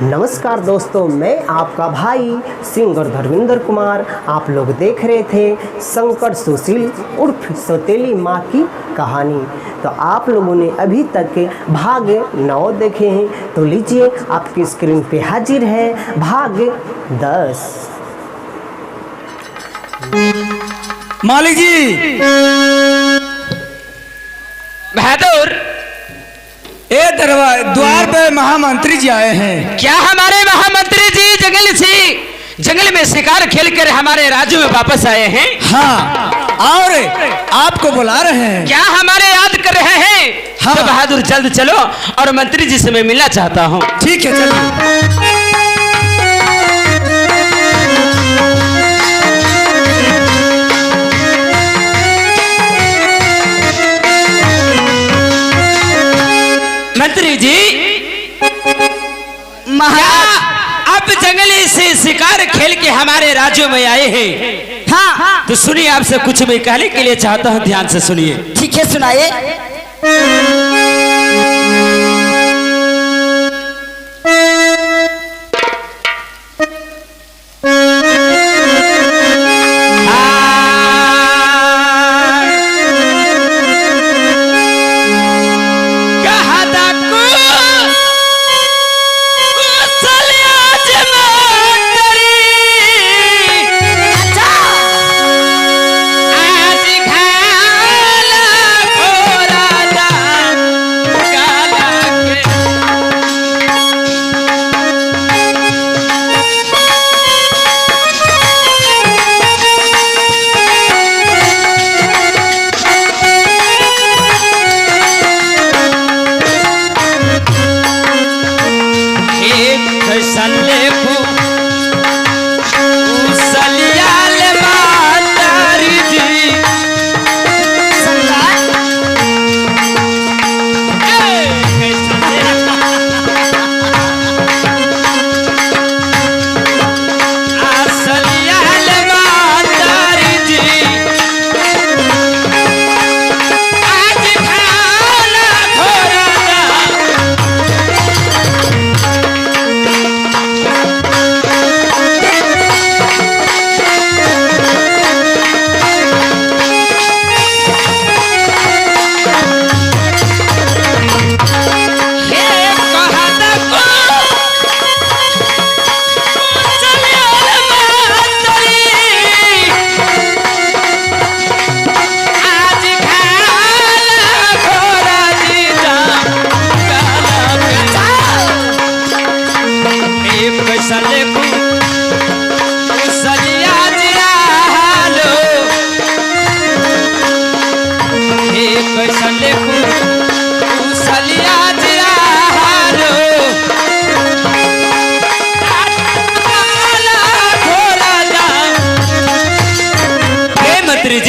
नमस्कार दोस्तों, मैं आपका भाई सिंगर धर्मेंद्र कुमार। आप लोग देख रहे थे शंकर सुशील उर्फ सौतेली माँ की कहानी। तो आप लोगों ने अभी तक के भाग 9 देखे हैं, तो लीजिए आपकी स्क्रीन पे हाजिर है भाग 10। मालिक जी, बहादुर, ये द्वार पे महामंत्री जी आए हैं। क्या हमारे महामंत्री जी जंगल में शिकार खेल कर हमारे राज्य में वापस आए हैं? हाँ, और आपको बुला रहे हैं। क्या हमारे याद कर रहे हैं? हाँ। तो बहादुर जल्द चलो, और मंत्री जी से मैं मिलना चाहता हूँ। ठीक है, चलिए। मंत्री जी, अब जंगली से शिकार खेल के हमारे राज्यों में आए हैं। हाँ, तो सुनिए, आपसे कुछ मैं कहने के लिए चाहता हूँ, ध्यान से सुनिए। ठीक है, सुनाइए।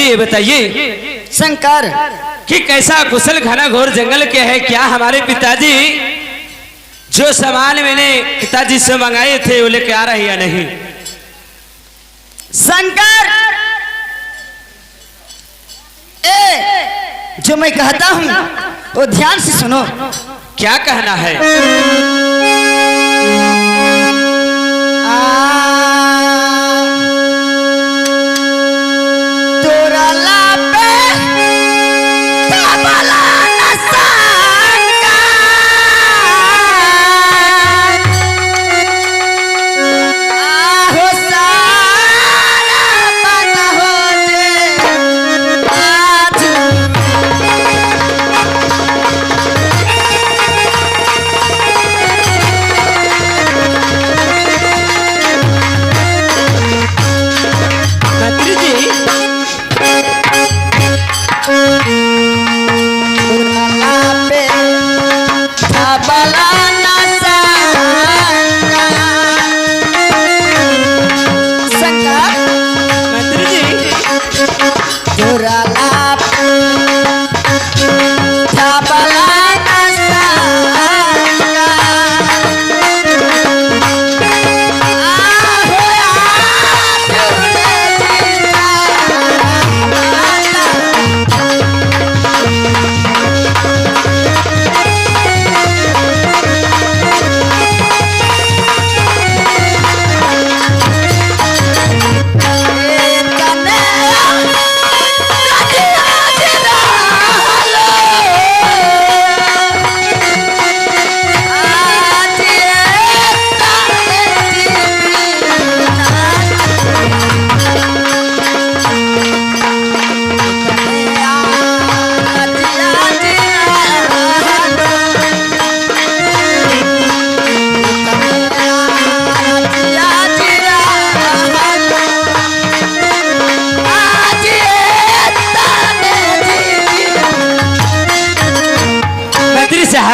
ये बताइए शंकर, कि कैसा कुशल घना घोर जंगल के है? क्या हमारे पिताजी जो सामान मैंने पिताजी से मंगाए थे वो लेके आ रहे या नहीं? शंकर, जो मैं कहता हूँ वो ध्यान से सुनो। क्या कहना है?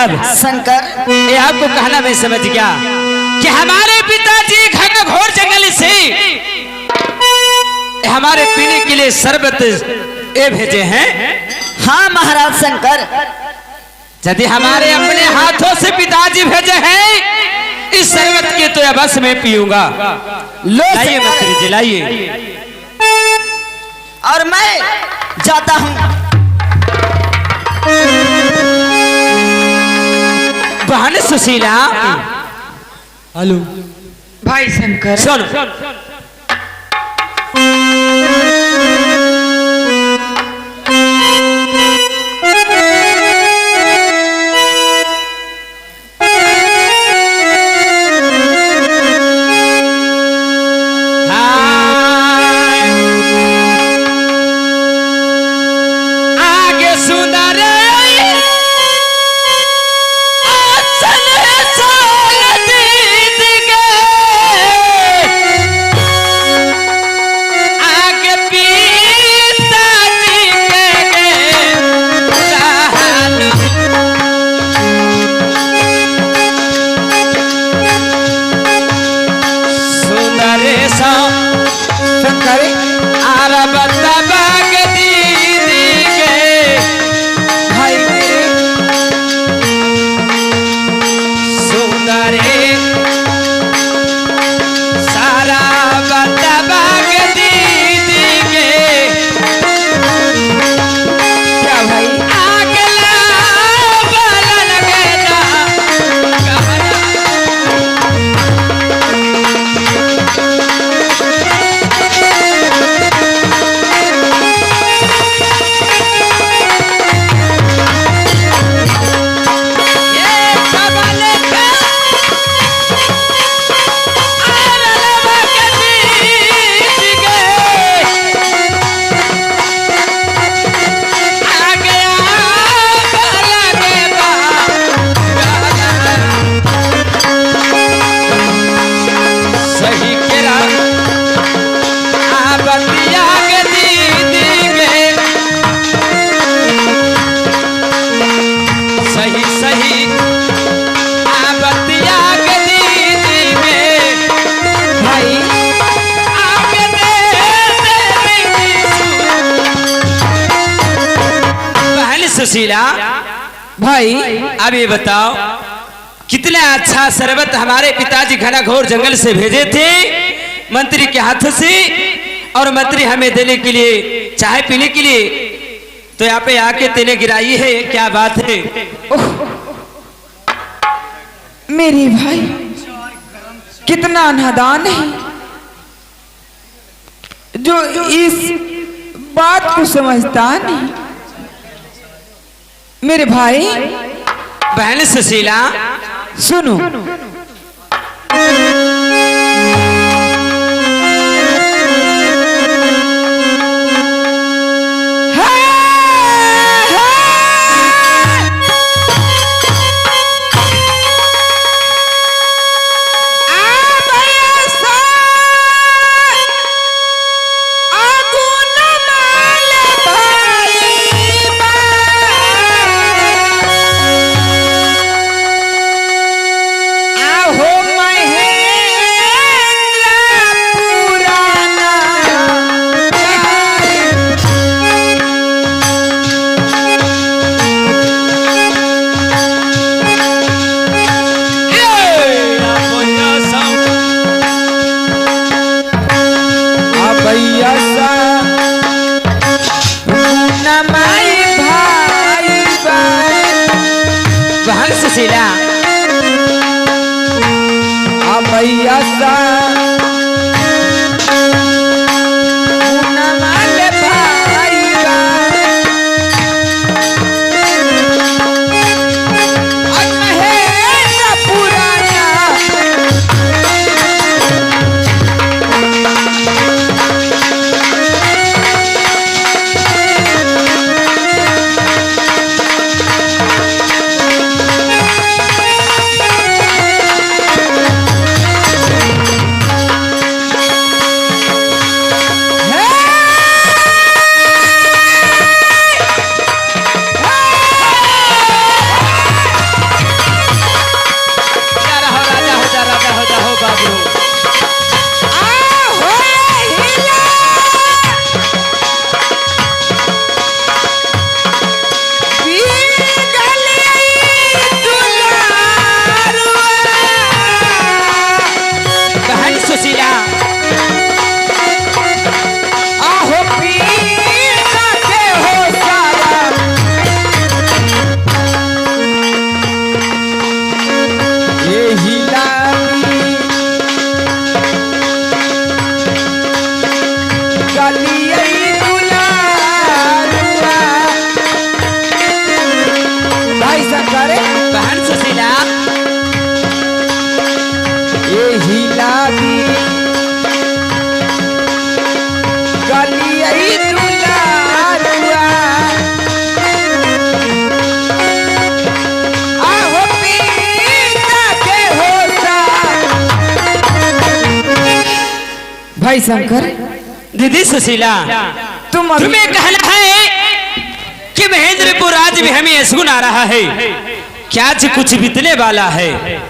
साहब शंकर, ये आपको कहना मैं समझ गया कि हमारे पिताजी घनघोर जंगल से हमारे पीने के लिए शरबत ये भेजे हैं। हाँ महाराज शंकर, यदि हमारे अपने हाथों से पिताजी भेजे हैं इस शरबत के तो अवश्य मैं पीऊंगा। लो लाइए शंकर। मंत्री जी लाइए। और मैं जाता हूँ। बहन सुशीला, हेलो भाई शंकर, सुन सुशीला भाई अब ये बताओ कितना अच्छा शरबत हमारे पिताजी घनघोर जंगल से भेजे थे मंत्री के हाथ से, और मंत्री हमें देने के लिए चाय पीने के लिए तो यहाँ पे आके तेने गिराई है। क्या बात है? मेरे भाई कितना नादान है जो इस बात को समझता नहीं। मेरे भाई बहन सुशीला सुनो, भैया सा भाई शंकर, दीदी सुशीला, तुम्हें कहना है कि महेंद्रपुर राज्य में हमें ऐसगुन आ रहा है, क्या आज कुछ बीतने वाला है।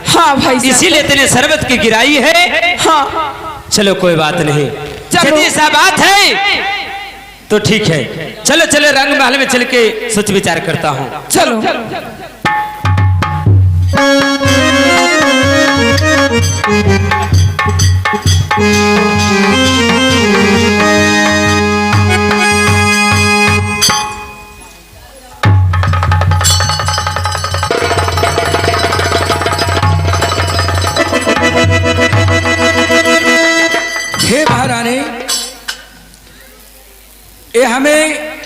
हाँ भाई इसीलिए तेने शरबत की गिराई है। हाँ चलो कोई बात नहीं, चलो। यदि ऐसा बात है तो ठीक है। चलो चलो रंग महल में चल के सोच विचार करता हूँ। चलो। हे महारानी, ये हमें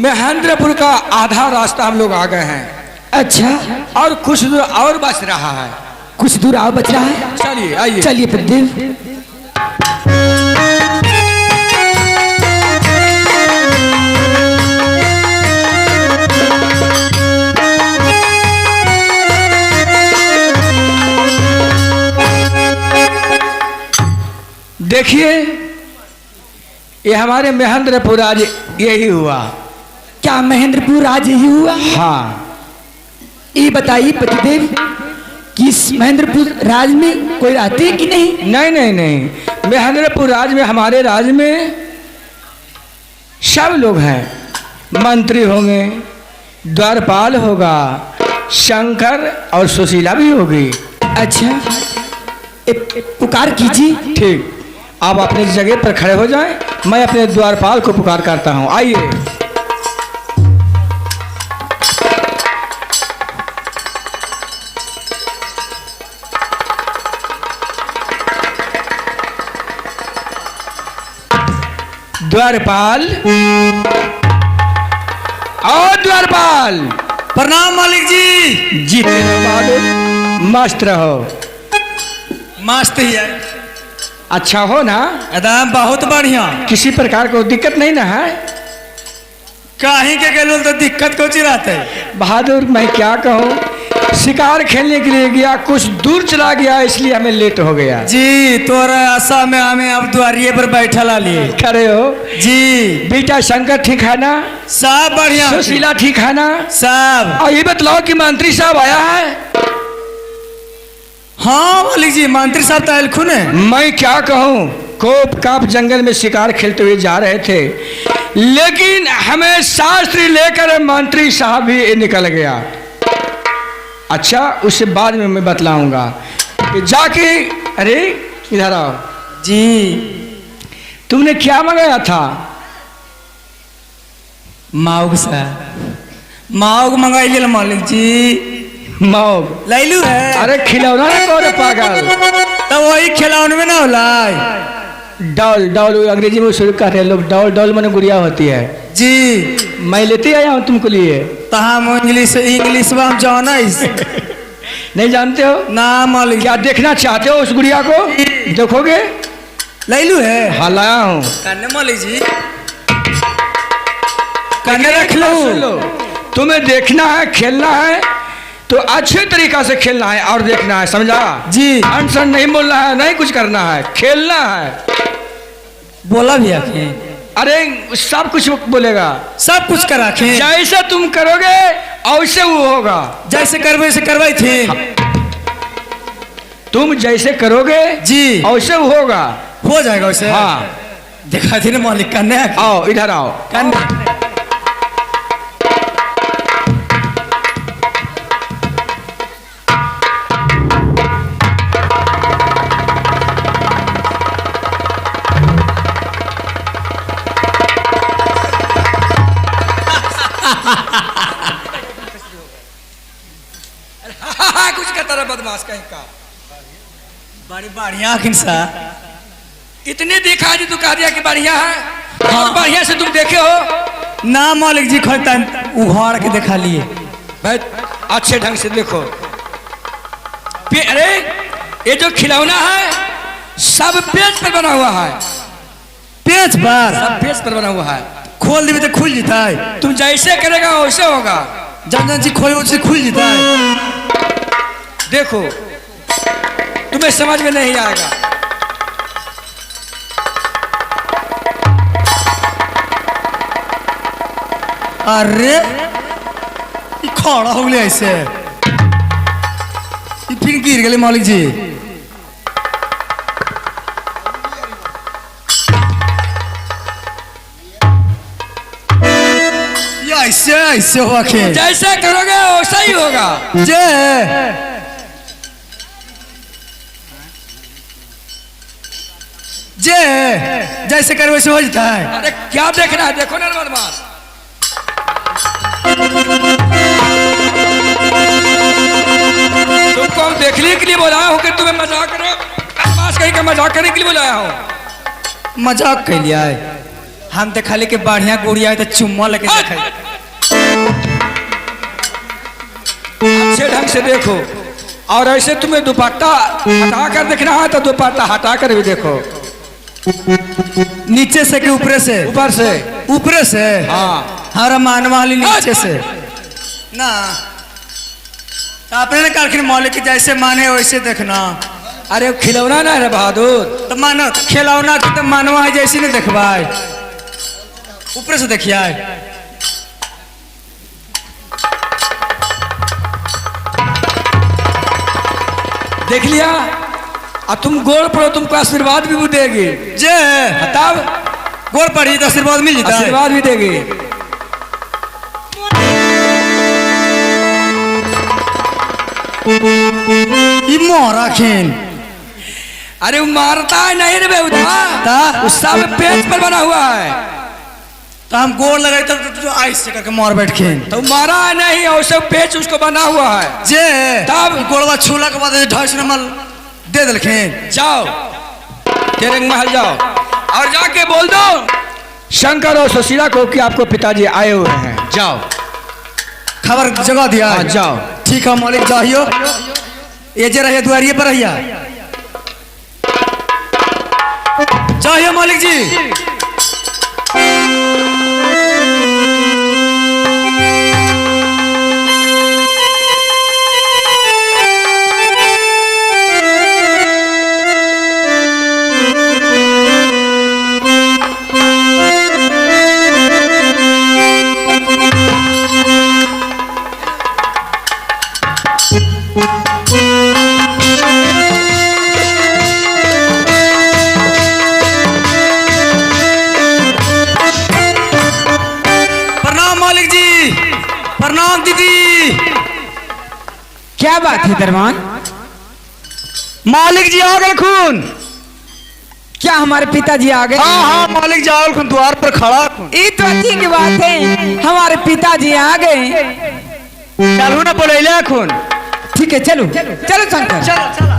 महेंद्रपुर का आधा रास्ता हम लोग आ गए हैं। अच्छा, और कुछ दूर और बच रहा है। कुछ दूर और बच रहा है। चलिए आइए। चलिए प्रदीप। देखिए, ये हमारे महेंद्रपुर आज यही हुआ। क्या महेंद्रपुर आज ही हुआ? हाँ, ये बताइए पतिदेव कि इस महेंद्रपुर राज में कोई रहते कि नहीं? नहीं नहीं नहीं, महेंद्रपुर राज में, हमारे राज में सब लोग हैं। मंत्री होंगे, द्वारपाल होगा, शंकर और सुशीला भी होगी। अच्छा, पुकार कीजिए। ठीक, आप अपनी जगह पर खड़े हो जाएं, मैं अपने द्वारपाल को पुकार करता हूं। आइए। द्वारपाल, और द्वारपाल। प्रणाम मालिक जी। जीते रहो बहादुर, मस्त रहो। मस्त ही है, अच्छा हो ना? एकदम बहुत बढ़िया। किसी प्रकार को दिक्कत नहीं ना है? कहीं के गेलो तो दिक्कत को चिराते है। बहादुर, मैं क्या कहूँ, शिकार खेलने के लिए गया, कुछ दूर चला गया, इसलिए हमें लेट हो गया। जी, तोरा आशा में हमें अब द्वारिये पर बैठा ला लिए। खड़े हो जी। बेटा शंकर ठीक है ना? सब बढ़िया। सुशीला ठीक है ना? सब। और ये बतलाओ कि मंत्री साहब आया है? हाँ मालिक जी, मंत्री साहब तो अलखुन है। मैं क्या कहूँ, कोप काप जंगल में शिकार खेलते हुए जा रहे थे, लेकिन हमें शास्त्री लेकर मंत्री साहब भी निकल गया। अच्छा, उससे बाद में मैं बतलाऊंगा। जाके, अरे इधर आओ जी। तुमने क्या मंगाया था? माउग सा माउग मंगाई ले मालिक जी। मौग लैलू है। अरे खिलौना ना कौन पागल, तो वही खिलौने में ना होला। डॉल, डॉल अंग्रेजी में शुरू कहते हैं लोग। डॉल, डॉल माने गुड़िया होती है जी। मैं लेते आया हूँ तुमको लिए। तो हम इंग्लिश में हम जाना नहीं जानते हो ना मालिक। क्या देखना चाहते हो उस गुड़िया को? देखोगे? लैलू है। हाँ लाया हूँ। करने मालिक जी, करने रख लो। तुम्हें देखना है, खेलना है तो अच्छे तरीका से खेलना है और देखना है, समझा जी। अनसन नहीं बोलना है, नहीं कुछ करना है, खेलना है। बोला भी आखे। अरे सब कुछ बोलेगा, सब कुछ करा खे। जैसे तुम करोगे वैसे वो होगा। जैसे करवे से करवाई थी। तुम जैसे करोगे जी, वैसे वो होगा। हो जाएगा वैसे। हाँ, देखा थी ना मालिक। करने आओ इधर आओ। करने कुछ करता रहा बदमाश कहीं का। बड़ी बढ़िया खिंसा। इतने देखा जी, तू कह दिया कि बढ़िया है। और बढ़िया से तुम देखे हो ना मालिक जी, खोलता उघाड़ के देखा लिए। भाई अच्छे ढंग से देखो। अरे ये जो खिलौना है सब पेज पर बना हुआ है। पेच पर? सब पेज पर बना हुआ है। खोल देवे तो खुल जाता है। तुम जैसे करेगा वैसे होगा। जन जन चीज खोले उससे खुल जाता है। देखो, तुम्हें समझ में नहीं आएगा। अरे ये खड़ा हो गया ऐसे, ये फिर गिर गए मालिक जी। ये ऐसे ऐसे हुआ के जैसे करोगे वैसा ही होगा। जे जैसे कर वैसे हो जाता है। अरे क्या देखना है, देखो ना बदमाश। तुमको हम देखने के लिए बुलाया हो कि तुम्हें मजाक करो, बदमाश कहीं का मजाक करने के लिए बुलाया हो। मजाक कर लिया है, हम तो खाली के बढ़िया गुड़िया है तो चुम्मा लेके देखा। अच्छे ढंग से देखो, और ऐसे तुम्हें दुपट्टा हटा कर देखना है तो दुपट्टा हटा कर भी देखो। नीचे से कि ऊपर से? ऊपर से। ऊपर से? हाँ। हमारा मान वाली नीचे से ना, तो आपने ना कहा कि मौलिक की जैसे माने वैसे देखना। अरे खिलौना ना है बहादुर, तो मानो खिलौना तो मानवा है जैसे नहीं देखवाए, ऊपर से देखिए। देख लिया, और तुम गोड़ पड़ो, तुमको आशीर्वाद भी देगी। जे तब गोड़ पड़ी तो आशीर्वाद मिल जाता है। आशीर्वाद भी देगी। ये मोरा खेल, अरे वो मारता है नहीं रे बेहुदा, उस सब पेज पर बना हुआ है। तो हम गोड़ लगाए तो ऐसे करके मार बैठ खेल, तो मारा है नहीं, और सब पेज उसको बना हुआ है। जे तब गोड़वा छूला के बाद 250 नंबर दे दिल खेल। जाओ तेरे महल जाओ, और जाके बोल दो शंकर और सुशीला को कि आपको पिताजी आए हुए हैं। जाओ, खबर जगह दिया। हाँ, जाओ। ठीक है मालिक, जाइयो, ये जे रहिए द्वारिये पर रहिया। जाइए मालिक जी। प्रणाम दीदी। क्या बात है दरबान? मालिक जी आ गए खून। क्या हमारे पिताजी आ गए? हाँ हाँ मालिक जी आ गए खून, द्वार पर खड़ा। ये तो अच्छी की बात है, हमारे पिताजी आ गए। चलो ना बोले खून। ठीक है, चलो चलो शंकर। चलो चलो।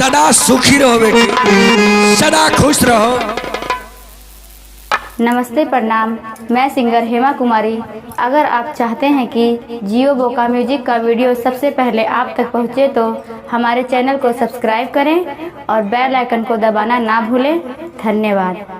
सदा सुखी रहो बेटी, सदा खुश रहो। नमस्ते, प्रणाम। मैं सिंगर हेमा कुमारी। अगर आप चाहते हैं कि जियो बोका म्यूजिक का वीडियो सबसे पहले आप तक पहुंचे तो हमारे चैनल को सब्सक्राइब करें और बेल आइकन को दबाना ना भूलें। धन्यवाद।